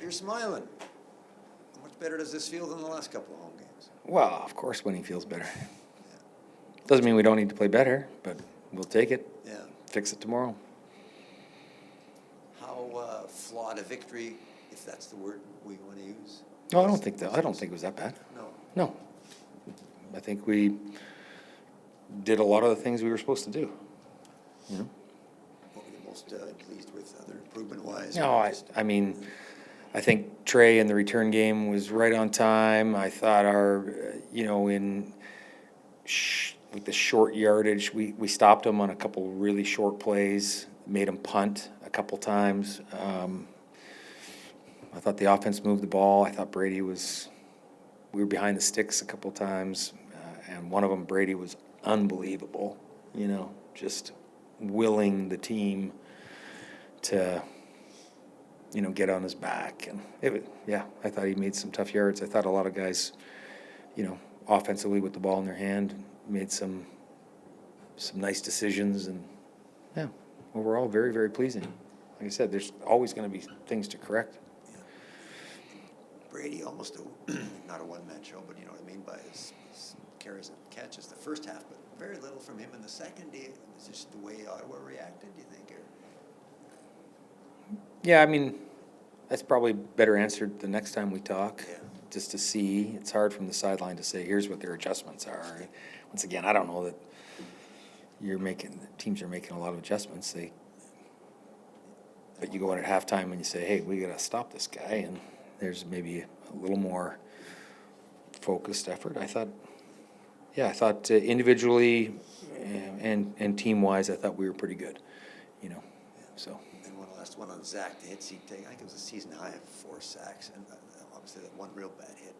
you're smiling. How much better does this feel than the last couple of home games? Well, of course winning feels better. Doesn't mean we don't need to play better, but we'll take it. Yeah. Fix it tomorrow. How flawed a victory, if that's the word we want to use? No, I don't think it was that bad. No. I think we did a lot of the things we were supposed to do. You know? What were you most pleased with, other improvement-wise? No, I mean, I think Trey in the return game was right on time. I thought our, with the short yardage, we stopped him on a couple really short plays, made him punt a couple times. I thought the offense moved the ball. I thought we were behind the sticks a couple times, and one of them, Brady, was unbelievable, just willing the team to, get on his back. And I thought he made some tough yards. I thought a lot of guys, offensively with the ball in their hand, made some nice decisions, and overall very, very pleasing. Like I said, there's always going to be things to correct. Yeah. Brady almost not a one-man show, but you know what I mean by his carries and catches the first half, but very little from him in the second. It was just the way Ottawa reacted, do you think? Yeah, I mean, that's probably better answered the next time we talk. Yeah. Just to see. It's hard from the sideline to say, here's what their adjustments are. Once again, I don't know that teams are making a lot of adjustments. But you go in at halftime and you say, hey, we got to stop this guy, and there's maybe a little more focused effort. I thought individually and team-wise, I thought we were pretty good, so. And one last one on Zach, the hits he'd take. I think it was a season high of 4 sacks, and obviously that one real bad hit.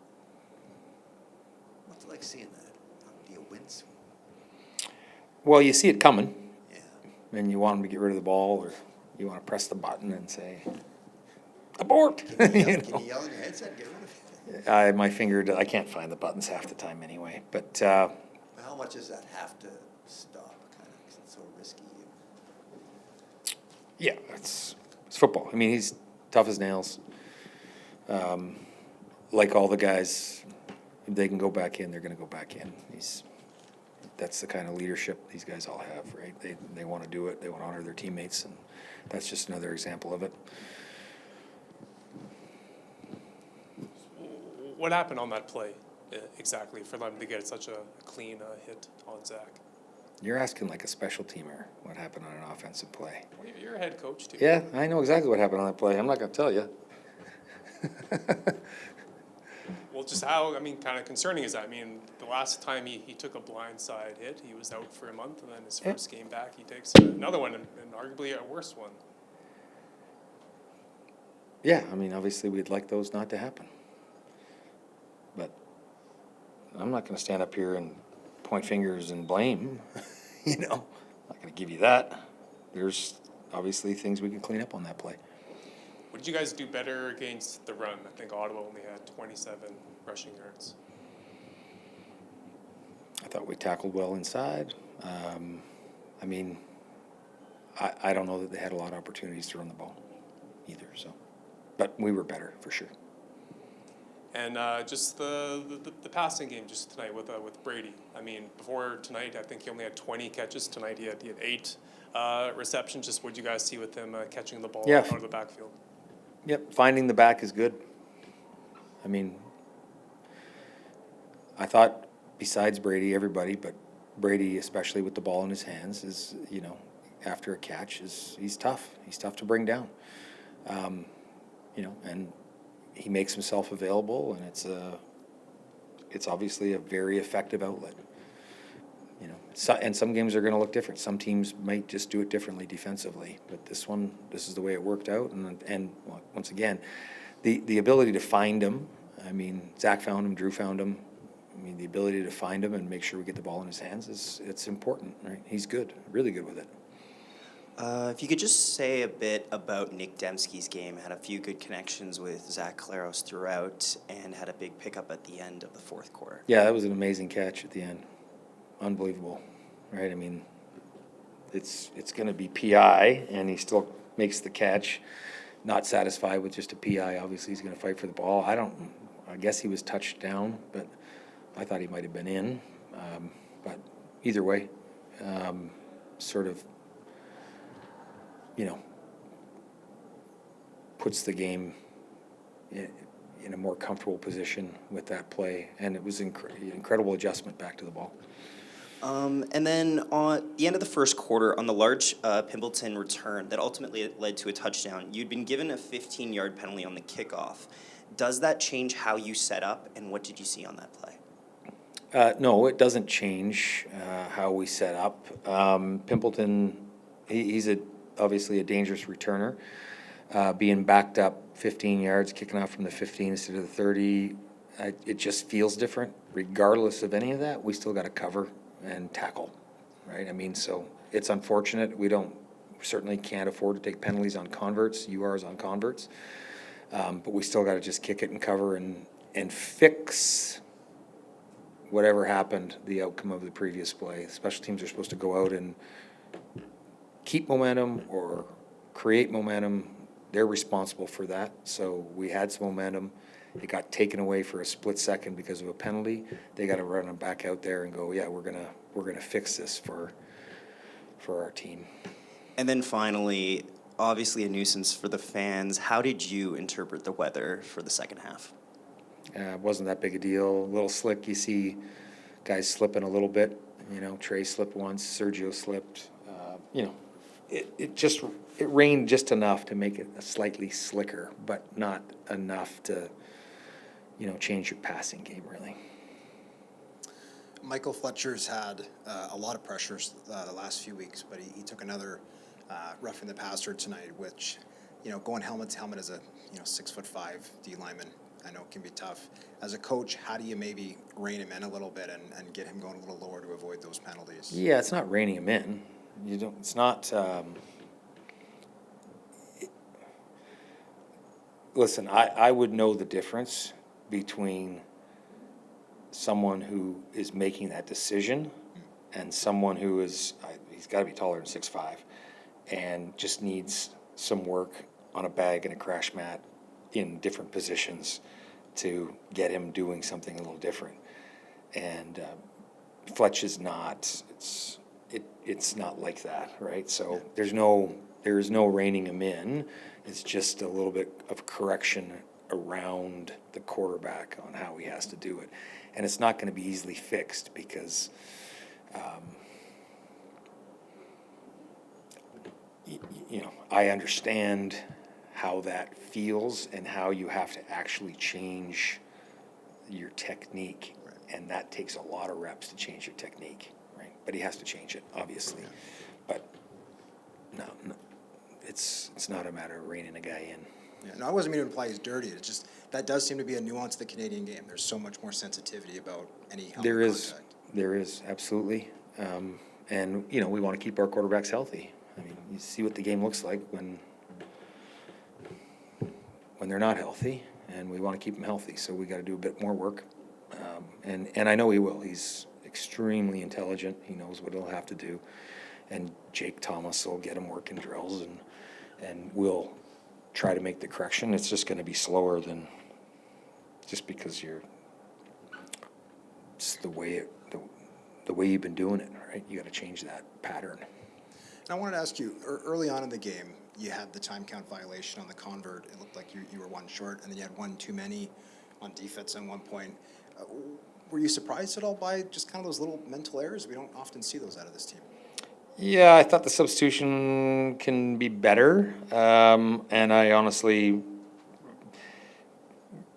What's it like seeing that? Do you wince? Well, you see it coming. Yeah. And you want them to get rid of the ball, or you want to press the button and say, abort! Can you yell in your headset, get rid of it? My finger, I can't find the buttons half the time anyway. But how much does that have to stop, kind of, because it's so risky? yeah, it's football. I mean, he's tough as nails. Like all the guys, if they can go back in, they're going to go back in. That's the kind of leadership these guys all have, right? They want to do it. They want to honor their teammates, and that's just another example of it. What happened on that play exactly for them to get such a clean hit on Zach? You're asking like a special teamer what happened on an offensive play. Well, you're a head coach, too. Yeah, I know exactly what happened on that play. I'm not going to tell you. Well, just how, kind of concerning is that? I mean, the last time he took a blindside hit, he was out for a month, and then his first game back, he takes another one, and arguably a worse one. Yeah, obviously we'd like those not to happen. But I'm not going to stand up here and point fingers and blame. I'm not going to give you that. There's obviously things we can clean up on that play. What did you guys do better against the run? I think Ottawa only had 27 rushing yards. I thought we tackled well inside. I don't know that they had a lot of opportunities to run the ball either. So, but we were better for sure. And just the passing game just tonight with Brady. Before tonight, I think he only had 20 catches. Tonight he had 8 receptions. Just what did you guys see with him catching the ball out of the backfield? Yep, finding the back is good. I thought besides Brady, everybody, but Brady, especially with the ball in his hands, is, after a catch, he's tough. He's tough to bring down. And he makes himself available, and it's obviously a very effective outlet. And some games are going to look different. Some teams might just do it differently defensively, but this is the way it worked out. And once again, the ability to find him. Zach found him, Drew found him. The ability to find him and make sure we get the ball in his hands it's important, right? He's good, really good with it. If you could just say a bit about Nick Dembski's game. Had a few good connections with Zach Claros throughout, and had a big pickup at the end of the fourth quarter. Yeah, that was an amazing catch at the end. Unbelievable, right? It's going to be PI, and he still makes the catch. not satisfied with just a PI. Obviously, he's going to fight for the ball. I guess he was touched down, but I thought he might have been in. But either way, sort of, puts the game in a more comfortable position with that play. And it was incredible adjustment back to the ball. And then on the end of the first quarter, on the large Pimpleton return that ultimately led to a touchdown, you'd been given a 15-yard penalty on the kickoff. Does that change how you set up, and what did you see on that play? No, it doesn't change how we set up. Pimpleton, he's obviously a dangerous returner. Being backed up 15 yards, kicking off from the 15 instead of the 30, it just feels different. Regardless of any of that, we still got to cover and tackle, right? I mean, so it's unfortunate. We certainly can't afford to take penalties on converts, URs on converts, but we still got to just kick it and cover and fix whatever happened, the outcome of the previous play. Special teams are supposed to go out and keep momentum or create momentum. They're responsible for that. So we had some momentum. It got taken away for a split second because of a penalty. They got to run them back out there and go, yeah, we're gonna fix this for our team. And then finally, obviously a nuisance for the fans. How did you interpret the weather for the second half? It wasn't that big a deal. A little slick. You see guys slipping a little bit. Trey slipped once. Sergio slipped. It rained just enough to make it slightly slicker, but not enough to, change your passing game, really. Michael Fletcher's had a lot of pressures the last few weeks, but he took another roughing the passer tonight, which, going helmet to helmet as a 6'5" D lineman, I know can be tough. As a coach, how do you maybe rein him in a little bit and get him going a little lower to avoid those penalties? Yeah, it's not reining him in. It's not. Listen, I would know the difference between someone who is making that decision and someone who he's got to be taller than 6'5", and just needs some work on a bag and a crash mat in different positions to get him doing something a little different. And Fletch is not. It's not like that, right? So there is no reining him in. It's just a little bit of correction around the quarterback on how he has to do it. And it's not going to be easily fixed because I understand how that feels and how you have to actually change your technique. Right. And that takes a lot of reps to change your technique, right? But he has to change it, obviously. Yeah. But no, it's not a matter of reining a guy in. Yeah, no, I wasn't meaning to imply he's dirty. It's just that does seem to be a nuance of the Canadian game. There's so much more sensitivity about any helmet contact. There is, absolutely. And, we want to keep our quarterbacks healthy. I mean, you see what the game looks like when they're not healthy, and we want to keep them healthy. So we got to do a bit more work. And I know he will. He's extremely intelligent. He knows what he'll have to do. And Jake Thomas will get him working drills, and we'll try to make the correction. It's just going to be slower than just because it's the way you've been doing it, right? You got to change that pattern. And I wanted to ask you, early on in the game, you had the time count violation on the convert. It looked like you were one short, and then you had one too many on defense at one point. Were you surprised at all by just kind of those little mental errors? We don't often see those out of this team. Yeah, I thought the substitution can be better, and I honestly,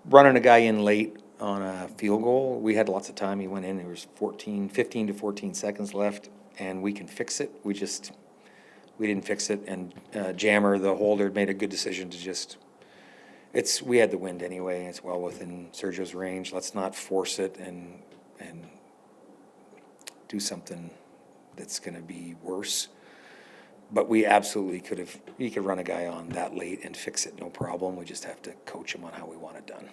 running a guy in late on a field goal, we had lots of time. He went in, there was 15 to 14 seconds left, and we can fix it. We didn't fix it, and Jammer, the holder, made a good decision to just, we had the wind anyway, it's well within Sergio's range. Let's not force it and do something that's going to be worse. But we absolutely he could run a guy on that late and fix it, no problem. We just have to coach him on how we want it done.